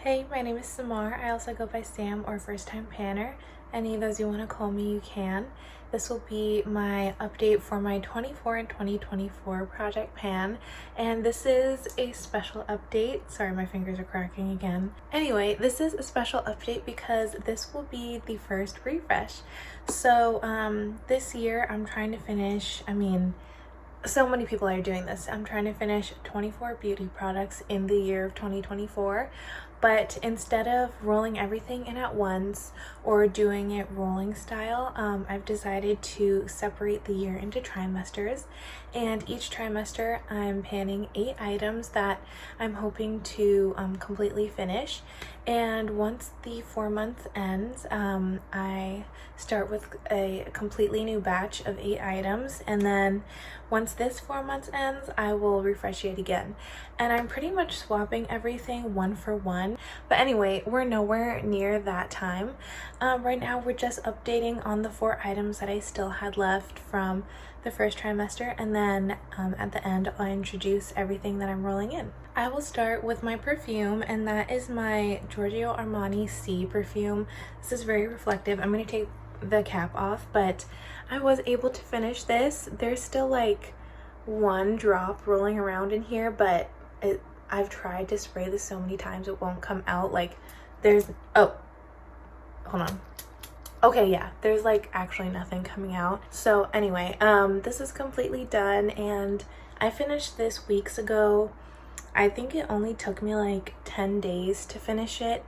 Hey, my name is Samar. I also go by Sam or First Time Panner. Any of those you want to call me, you can. This will be my update for my 24 and 2024 Project Pan, and this is a special update. Sorry, my fingers are cracking again. Anyway, this is a special update because this will be the first refresh. So this year I'm trying to finish, so many people are doing this. I'm trying to finish 24 beauty products in the year of 2024, but instead of rolling everything in at once or doing it rolling style, I've decided to separate the year into trimesters, and each trimester I'm panning 8 items that I'm hoping to completely finish. And once the 4 month ends, I start with a completely new batch of 8 items, and then once this 4 months ends, I will refresh it again. And I'm pretty much swapping everything one for one. But anyway, we're nowhere near that time. Right now, we're just updating on the 4 items that I still had left from the first trimester, and then at the end, I'll introduce everything that I'm rolling in. I will start with my perfume, and that is my Giorgio Armani C perfume. This is very reflective. I'm going to take the cap off, but I was able to finish this. There's still like 1 drop rolling around in here, but I've tried to spray this so many times it won't come out. Like oh, hold on. Okay, yeah, there's like actually nothing coming out. So anyway, this is completely done, and I finished this weeks ago. I think it only took me like 10 days to finish it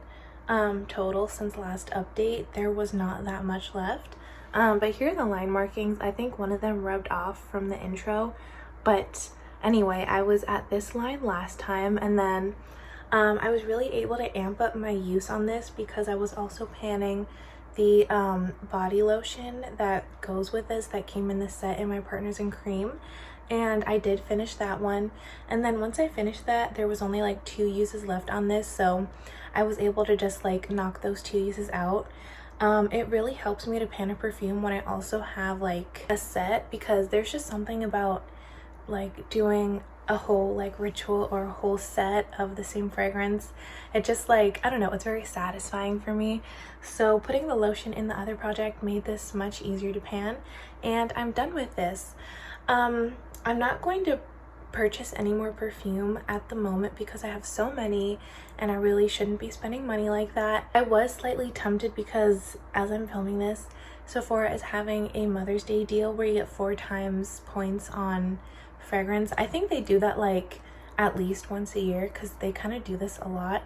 total since last update. There was not that much left. But here are the line markings. I think one of them rubbed off from the intro, but anyway, I was at this line last time, and then I was really able to amp up my use on this because I was also panning the body lotion that goes with this that came in the set in my Partners in Cream, and I did finish that one. And then once I finished that, there was only like 2 uses left on this, so I was able to just like knock those 2 uses out. It really helps me to pan a perfume when I also have like a set, because there's just something about like doing a whole like ritual or a whole set of the same fragrance. It just like, I don't know, it's very satisfying for me. So putting the lotion in the other project made this much easier to pan, and I'm done with this. I'm not going to purchase any more perfume at the moment because I have so many and I really shouldn't be spending money like that. I was slightly tempted because as I'm filming this, Sephora is having a Mother's Day deal where you get 4 times points on fragrance. I think they do that like at least once a year because they kind of do this a lot.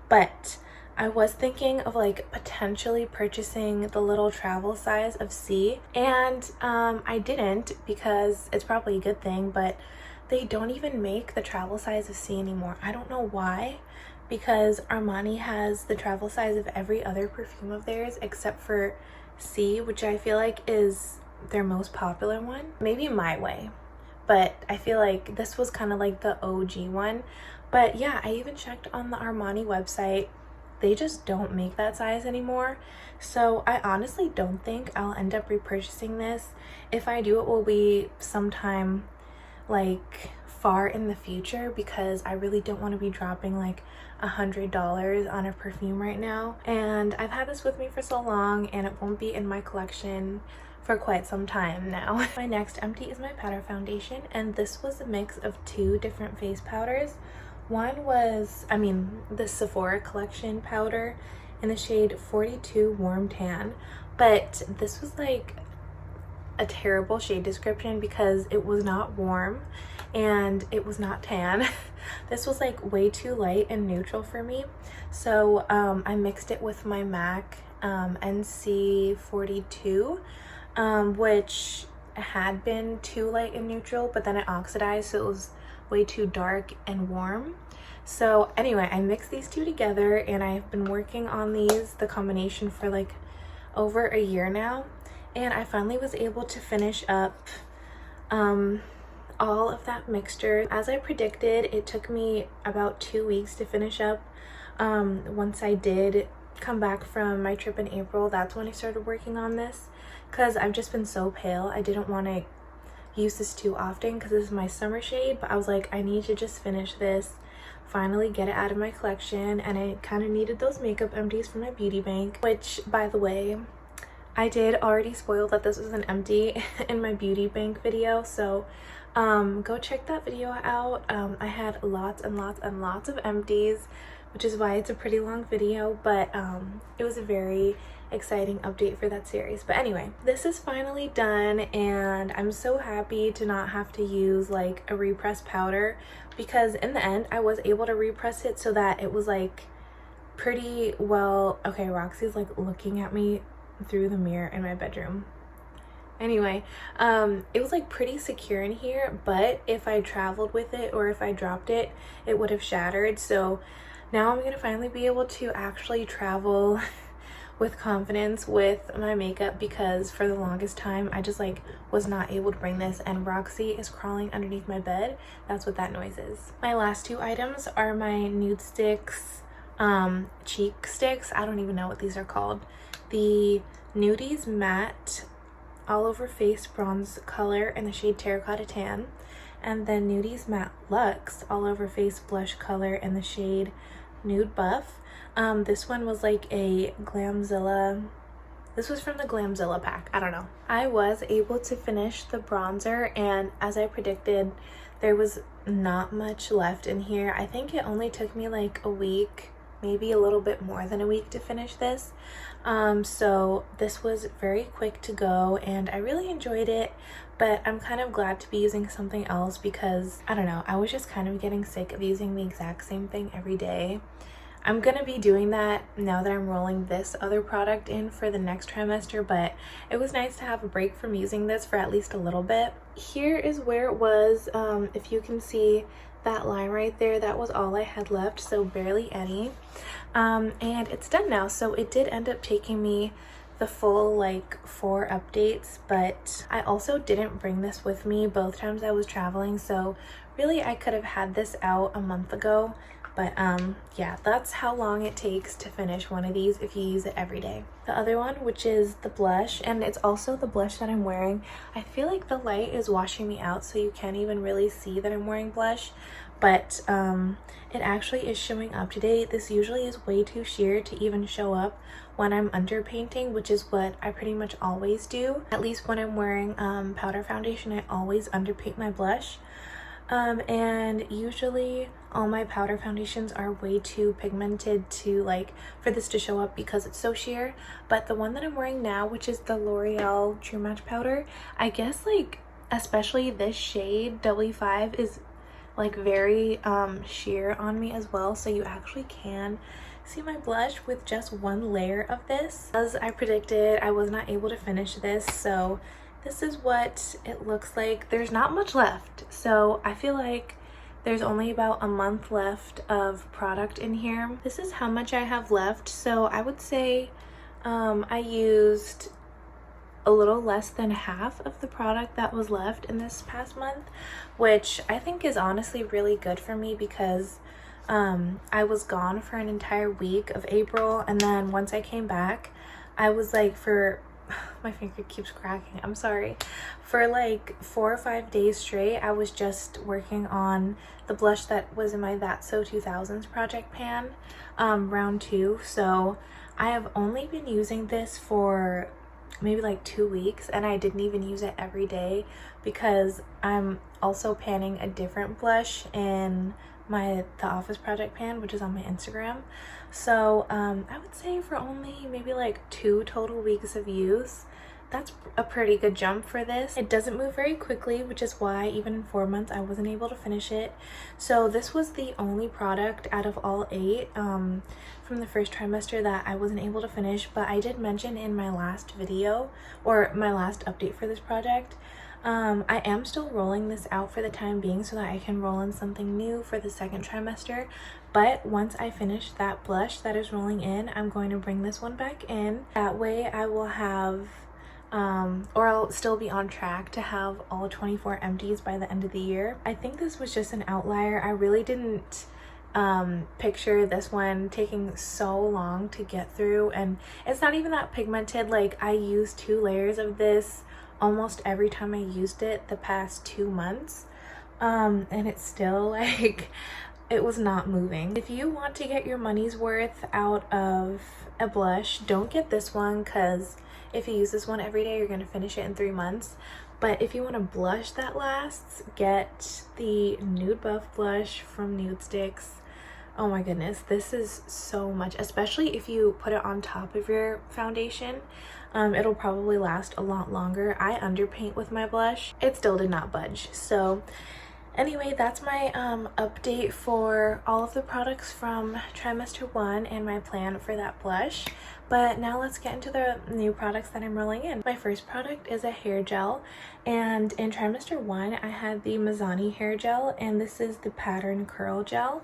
But I was thinking of like potentially purchasing the little travel size of C, and I didn't because it's probably a good thing, but they don't even make the travel size of C anymore. I don't know why, because Armani has the travel size of every other perfume of theirs except for C, which I feel like is their most popular one. Maybe My Way, but I feel like this was kind of like the OG one. But yeah, I even checked on the Armani website. They just don't make that size anymore. So I honestly don't think I'll end up repurchasing this. If I do, it will be sometime like far in the future, because I really don't want to be dropping like $100 on a perfume right now. And I've had this with me for so long, and it won't be in my collection for quite some time now. My next empty is my powder foundation, and this was a mix of 2 different face powders. One was, the Sephora collection powder in the shade 42 Warm Tan, but this was like a terrible shade description because it was not warm and it was not tan. This was like way too light and neutral for me. So I mixed it with my MAC NC 42, which had been too light and neutral, but then it oxidized, so it was way too dark and warm. So anyway, I mixed these 2 together, and I've been working on the combination for like over a year now, and I finally was able to finish up all of that mixture. As I predicted, it took me about 2 weeks to finish up. Once I did come back from my trip in April, that's when I started working on this, because I've just been so pale. I didn't want to use this too often because this is my summer shade, but I was like, I need to just finish this finally get it out of my collection, and I kind of needed those makeup empties for my beauty bank, which, by the way, I did already spoil that this was an empty in my beauty bank video, so go check that video out. I had lots and lots and lots of empties, which is why it's a pretty long video, but it was a very exciting update for that series. But anyway, this is finally done, and I'm so happy to not have to use like a repressed powder, because in the end I was able to repress it so that it was like pretty well. Okay, Roxy's like looking at me through the mirror in my bedroom. Anyway, it was like pretty secure in here, but if I traveled with it or if I dropped it, it would have shattered. So now I'm gonna finally be able to actually travel with confidence with my makeup, because for the longest time I just like was not able to bring this, and Roxy is crawling underneath my bed. That's what that noise is. My last two items are my nude sticks, cheek sticks. I don't even know what these are called. The Nudies Matte All Over Face Bronze Color in the shade Terracotta Tan, and then Nudies Matte Luxe All Over Face Blush Color in the shade Nude Buff. This one was like a Glamzilla. This was from the Glamzilla pack. I don't know. I was able to finish the bronzer, and as I predicted, there was not much left in here. I think it only took me like a week, maybe a little bit more than a week to finish this. So this was very quick to go, and I really enjoyed it, but I'm kind of glad to be using something else, because I don't know, I was just kind of getting sick of using the exact same thing every day. I'm gonna be doing that now that I'm rolling this other product in for the next trimester, but it was nice to have a break from using this for at least a little bit. Here is where it was. If you can see that line right there, that was all I had left, so barely any. And it's done now. So it did end up taking me the full like 4 updates, but I also didn't bring this with me both times I was traveling, so really I could have had this out a month ago. But yeah, that's how long it takes to finish one of these if you use it every day. The other one, which is the blush, and it's also the blush that I'm wearing. I feel like the light is washing me out, so you can't even really see that I'm wearing blush, but it actually is showing up today. This usually is way too sheer to even show up when I'm underpainting, which is what I pretty much always do. At least when I'm wearing powder foundation, I always underpaint my blush. And usually all my powder foundations are way too pigmented to like for this to show up because it's so sheer. But the one that I'm wearing now, which is the L'Oreal True Match powder, I guess like especially this shade W5 is like very sheer on me as well, so you actually can see my blush with just one layer of this. As I predicted, I was not able to finish this, so this is what it looks like. There's not much left, so I feel like there's only about a month left of product in here. This is how much I have left, so I would say I used a little less than half of the product that was left in this past month, which I think is honestly really good for me, because I was gone for an entire week of April, and then once I came back, I was like my finger keeps cracking, I'm sorry. For like 4 or 5 days straight, I was just working on the blush that was in my That's So 2000s project pan, round 2. So I have only been using this for maybe like 2 weeks, and I didn't even use it every day because I'm also panning a different blush in the Office project pan, which is on my Instagram. So I would say for only maybe like 2 total weeks of use, that's a pretty good jump for this. It doesn't move very quickly, which is why even in 4 months I wasn't able to finish it. So this was the only product out of all 8 from the first trimester that I wasn't able to finish, but I did mention in my last video, or my last update for this project, I am still rolling this out for the time being so that I can roll in something new for the second trimester. But once I finish that blush that is rolling in, I'm going to bring this one back in. That way I will have or I'll still be on track to have all 24 empties by the end of the year. I think this was just an outlier. I really didn't picture this one taking so long to get through, and it's not even that pigmented. Like, I used 2 layers of this almost every time I used it the past 2 months, and it's still like it was not moving. If you want to get your money's worth out of a blush, don't get this one, because if you use this one every day, you're going to finish it in 3 months. But if you want a blush that lasts, get the Nude Buff blush from Nude Sticks. Oh my goodness, this is so much, especially if you put it on top of your foundation. It'll probably last a lot longer. I underpaint with my blush. It still did not budge. So anyway, that's my update for all of the products from trimester 1 and my plan for that blush. But now let's get into the new products that I'm rolling in. My first product is a hair gel, and in trimester 1 I had the Mizani hair gel, and this is the Pattern Curl Gel.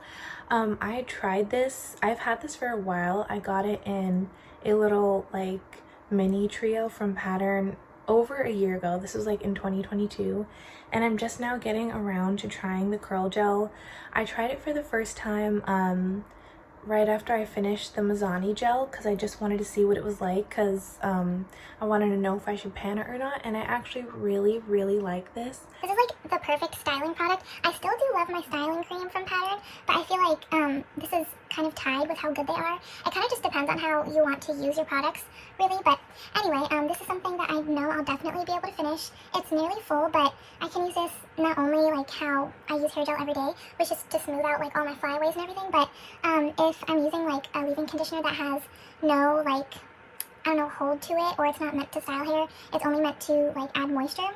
I tried this. I've had this for a while. I got it in a little like mini trio from Pattern over a year ago. This was like in 2022, and I'm just now getting around to trying the curl gel. I tried it for the first time right after I finished the Mizani gel, because I just wanted to see what it was like, because I wanted to know if I should pan it or not, and I actually really like this. This is like the perfect styling product. I still do love my styling cream from Pattern, but I feel like this is kind of tied with how good they are. It kind of just depends on how you want to use your products, really. But anyway, this is something that I know I'll definitely be able to finish. It's nearly full, but I can use this not only like how I use hair gel every day, which is to smooth out like all my flyaways and everything, but if I'm using like a leave-in conditioner that has no like, I don't know, hold to it, or it's not meant to style hair, it's only meant to like add moisture.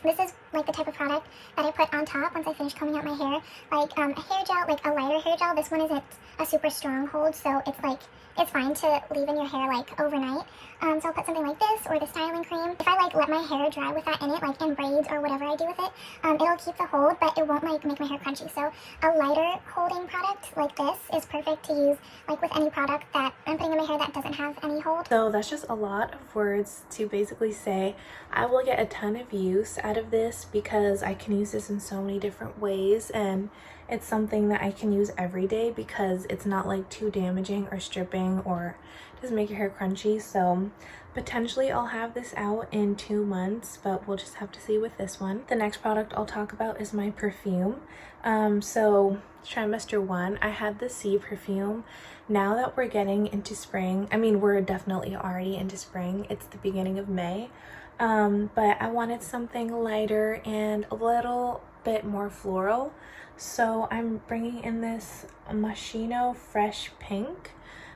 This is like the type of product that I put on top once I finish combing out my hair. Like a hair gel, like a lighter hair gel. This one isn't a super strong hold, so it's like, it's fine to leave in your hair like overnight. So I'll put something like this, or the styling cream. If I like let my hair dry with that in it, like in braids or whatever I do with it, it'll keep the hold, but it won't like make my hair crunchy. So a lighter holding product like this is perfect to use like with any product that I'm putting in my hair that doesn't have any hold. So that's just a lot of words to basically say I will get a ton of use out of this, because I can use this in so many different ways, and it's something that I can use every day because it's not like too damaging or stripping or doesn't make your hair crunchy. So potentially I'll have this out in 2 months, but we'll just have to see with this one. The next product I'll talk about is my perfume. So trimester 1 I had the Sea perfume. Now that we're getting into spring, I mean we're definitely already into spring, it's the beginning of May, but I wanted something lighter and a little bit more floral, so I'm bringing in this Moschino Fresh Pink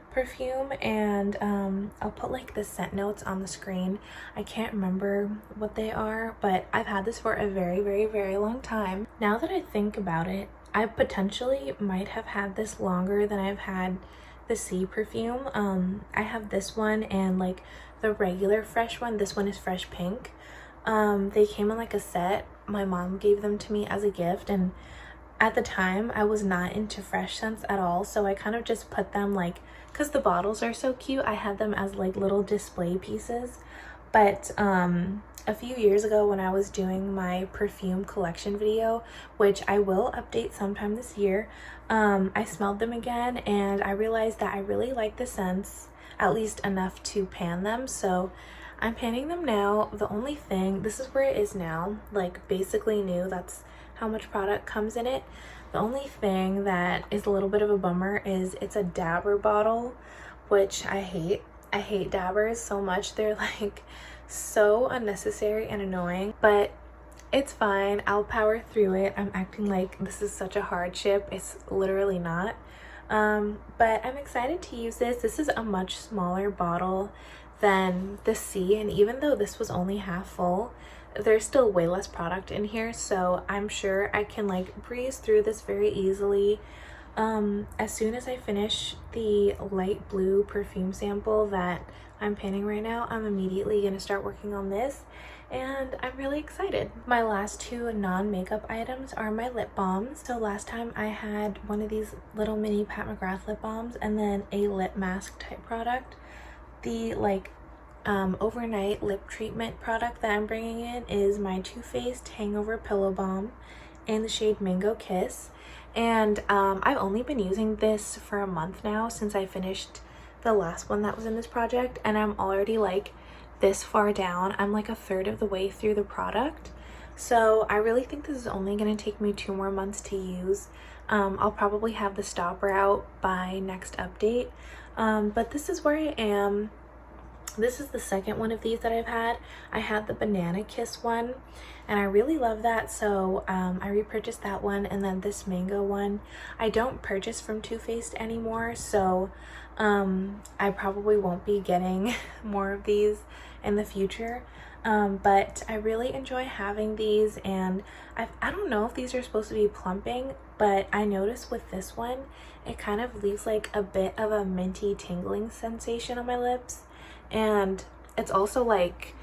perfume, and I'll put like the scent notes on the screen. I can't remember what they are, but I've had this for a very long time. Now that I think about it, I potentially might have had this longer than I've had the Sea perfume. I have this one and like the regular fresh one. This one is Fresh Pink. They came in like a set. My mom gave them to me as a gift, and at the time I was not into fresh scents at all, so I kind of just put them like, because the bottles are so cute, I had them as like little display pieces. But a few years ago when I was doing my perfume collection video, which I will update sometime this year, I smelled them again and I realized that I really like the scents, at least enough to pan them. So I'm panning them now. The only thing, this is where it is now, like basically new, that's how much product comes in it. The only thing that is a little bit of a bummer is it's a dabber bottle, which I hate. I hate dabbers so much. They're like so unnecessary and annoying, but it's fine. I'll power through it. I'm acting like this is such a hardship. It's literally not. But I'm excited to use this. This is a much smaller bottle than the Sea, and even though this was only half full, there's still way less product in here, so I'm sure I can like breeze through this very easily. As soon as I finish the light blue perfume sample that I'm panning right now, I'm immediately gonna start working on this, and I'm really excited. My last 2 non-makeup items are my lip balms. So last time I had one of these little mini Pat McGrath lip balms and then a lip mask type product. The like overnight lip treatment product that I'm bringing in is my Too Faced Hangover Pillow Balm in the shade Mango Kiss, and I've only been using this for a month now since I finished the last one that was in this project, and I'm already like this far down. I'm like a third of the way through the product, so I really think this is only going to take me 2 more months to use. I'll probably have the stopper out by next update. But this is where I am. This is the second one of these that I've had. I had the Banana Kiss one and I really love that, so I repurchased that one. And then this mango one I don't purchase from Too Faced anymore, so I probably won't be getting more of these in the future. But I really enjoy having these, and I don't know if these are supposed to be plumping, but I noticed with this one it kind of leaves like a bit of a minty tingling sensation on my lips. And it's also like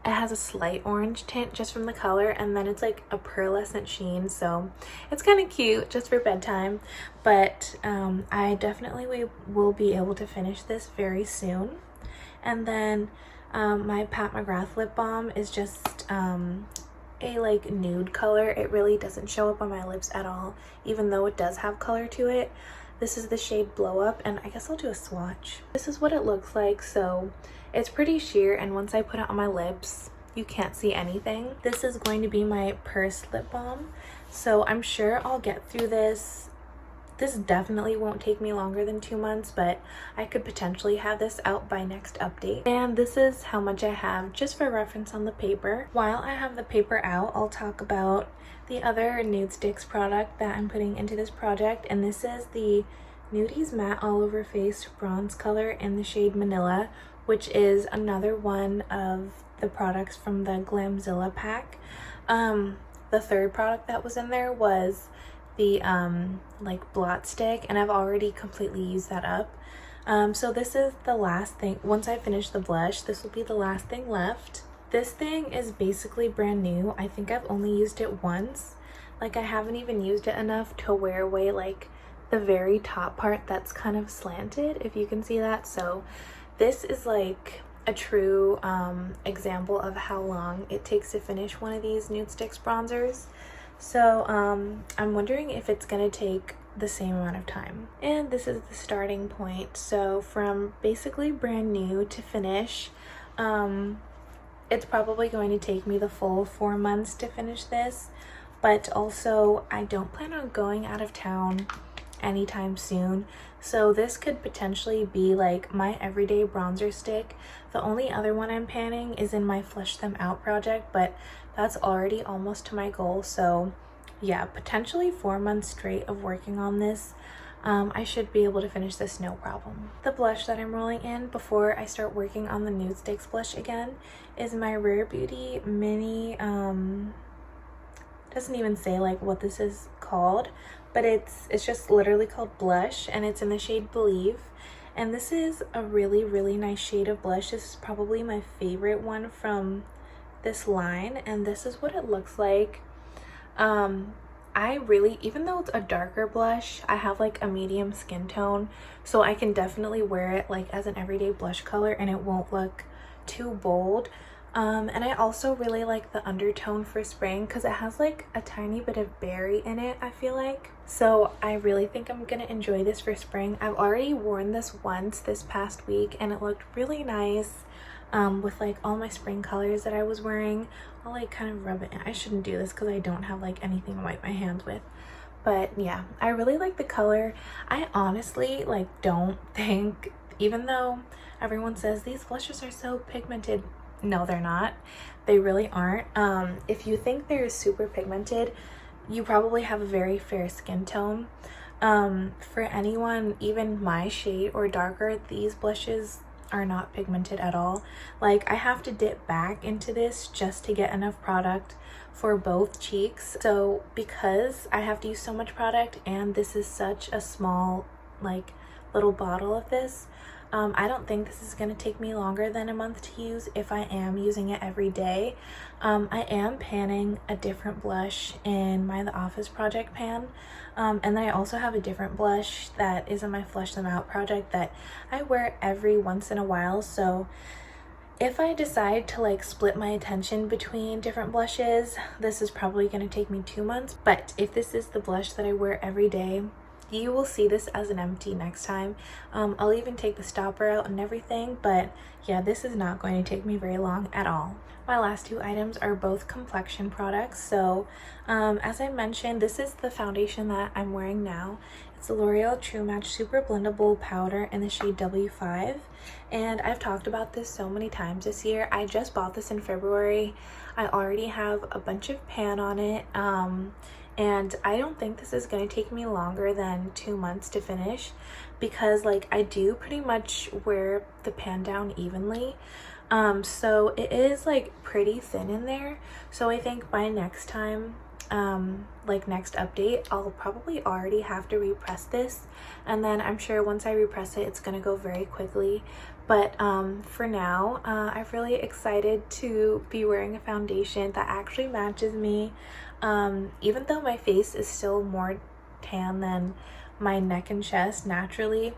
it has a slight orange tint just from the color, and then it's like a pearlescent sheen, so it's kind of cute just for bedtime. But I definitely will be able to finish this very soon. And then my Pat McGrath lip balm is just a like nude color. It really doesn't show up on my lips at all, even though it does have color to it. This is the shade Blow Up, and I guess I'll do a swatch. This is what it looks like. So it's pretty sheer, and once I put it on my lips, you can't see anything. This is going to be my pursed lip balm, so I'm sure I'll get through this. This definitely won't take me longer than 2 months, but I could potentially have this out by next update. And this is how much I have, just for reference, on the paper. While I have the paper out, I'll talk about the other Nude Sticks product that I'm putting into this project, and this is the Nudies Matte All Over Face bronze color in the shade Manila, which is another one of the products from the Glamzilla pack. The third product that was in there was the like blot stick, and I've already completely used that up. So this is the last thing. Once I finish the blush, this will be the last thing left. This thing is basically brand new. I think I've only used it once. Like, I haven't even used it enough to wear away like the very top part that's kind of slanted, if you can see that. So this is like a true example of how long it takes to finish one of these Nude Sticks bronzers. So I'm wondering if it's gonna take the same amount of time. And this is the starting point. So from basically brand new to finish, it's probably going to take me the full 4 months to finish this, but also I don't plan on going out of town anytime soon, so this could potentially be like my everyday bronzer stick. The only other one I'm panning is in my Flush Them Out project, but that's already almost to my goal. So yeah, potentially 4 months straight of working on this. I should be able to finish this no problem. The blush that I'm rolling in before I start working on the Nude Sticks blush again is my Rare Beauty mini, doesn't even say like what this is called, but it's just literally called blush, and it's in the shade Believe. And this is a really nice shade of blush. This is probably my favorite one from this line, and this is what it looks like. I really, even though it's a darker blush, I have like a medium skin tone, so I can definitely wear it like as an everyday blush color and it won't look too bold. And I also really like the undertone for spring because it has like a tiny bit of berry in it, I feel like. So I really think I'm gonna enjoy this for spring. I've already worn this once this past week and it looked really nice with like all my spring colors that I was wearing. I'll like kind of rub it in. I shouldn't do this because I don't have like anything to wipe my hands with. But yeah, I really like the color. I honestly like don't think, even though everyone says these blushes are so pigmented, no, they're not. They really aren't. If you think they're super pigmented, you probably have a very fair skin tone. For anyone even my shade or darker, these blushes are not pigmented at all. Like, I have to dip back into this just to get enough product for both cheeks. So because I have to use so much product and this is such a small like little bottle of this, I don't think this is going to take me longer than a month to use if I am using it every day. I am panning a different blush in my The Office project pan. And then I also have a different blush that is in my Flush Them Out project that I wear every once in a while. So if I decide to like split my attention between different blushes, this is probably going to take me 2 months. But if this is the blush that I wear every day, you will see this as an empty next time. I'll even take the stopper out and everything, but yeah, this is not going to take me very long at all. My last two items are both complexion products. So as I mentioned, this is the foundation that I'm wearing now. It's the L'Oreal True Match Super Blendable Powder in the shade W5, and I've talked about this so many times this year. I just bought this in February. I already have a bunch of pan on it, and I don't think this is going to take me longer than 2 months to finish, because like I do pretty much wear the pan down evenly. So it is like pretty thin in there. So I think by next time, like next update, I'll probably already have to repress this, and then I'm sure once I repress it, it's gonna go very quickly. But for now, I'm really excited to be wearing a foundation that actually matches me, even though my face is still more tan than my neck and chest naturally.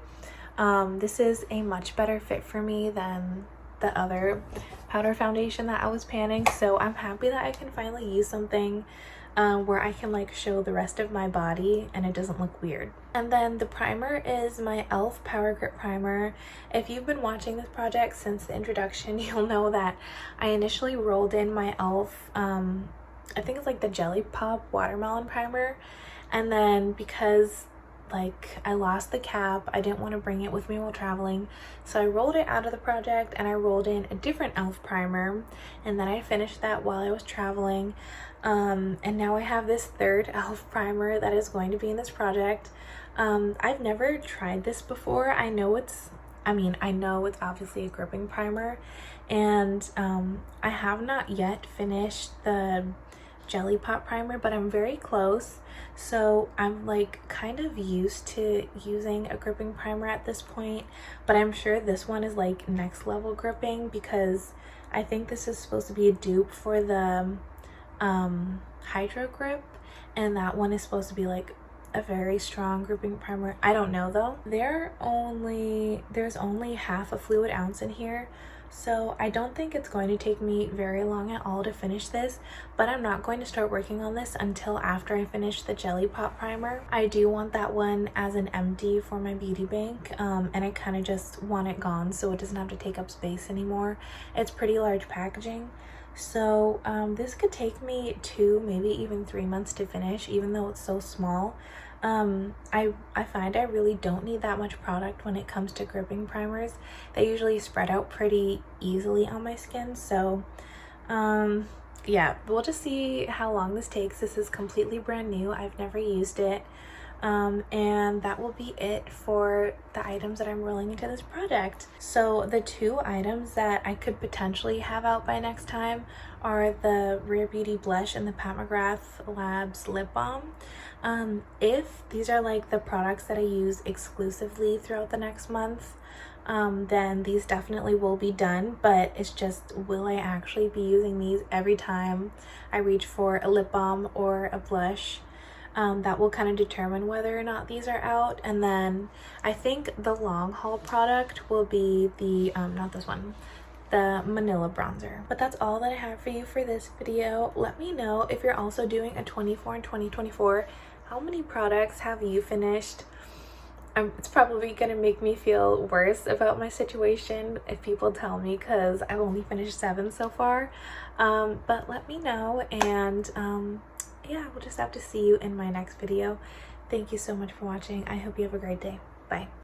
This is a much better fit for me than the other powder foundation that I was panning, so I'm happy that I can finally use something where I can like show the rest of my body and it doesn't look weird. And then the primer is my e.l.f. Power Grip Primer. If you've been watching this project since the introduction, you'll know that I initially rolled in my e.l.f. I think it's like the Jelly Pop Watermelon Primer, and then because like I lost the cap, I didn't want to bring it with me while traveling, so I rolled it out of the project and I rolled in a different e.l.f. primer, and then I finished that while I was traveling. And now I have this third e.l.f. primer that is going to be in this project. I've never tried this before. I know it's obviously a gripping primer, and I have not yet finished the Jelly Pop primer, but I'm very close. So I'm like kind of used to using a gripping primer at this point, but I'm sure this one is like next level gripping, because I think this is supposed to be a dupe for the Hydro Grip, and that one is supposed to be like a very strong gripping primer. I don't know though. There's only half a fluid ounce in here, so I don't think it's going to take me very long at all to finish this, but I'm not going to start working on this until after I finish the Jelly Pop primer. I do want that one as an empty for my beauty bank, and I kind of just want it gone so it doesn't have to take up space anymore. It's pretty large packaging, so this could take me 2, maybe even 3 months to finish, even though it's so small. I find I really don't need that much product when it comes to gripping primers. They usually spread out pretty easily on my skin, so yeah, we'll just see how long this takes. This is completely brand new. I've never used it. And that will be it for the items that I'm rolling into this project. So the 2 items that I could potentially have out by next time are the Rare Beauty Blush and the Pat McGrath Labs Lip Balm. If these are like the products that I use exclusively throughout the next month, then these definitely will be done, but it's just, will I actually be using these every time I reach for a lip balm or a blush? That will kind of determine whether or not these are out. And then I think the long haul product will be the not this one, the Manila bronzer. But that's all that I have for you for this video. Let me know if you're also doing a 24 and 2024. How many products have you finished? It's probably gonna make me feel worse about my situation if people tell me, because I've only finished 7 so far. But let me know, and yeah, we'll just have to see you in my next video. Thank you so much for watching. I hope you have a great day. Bye.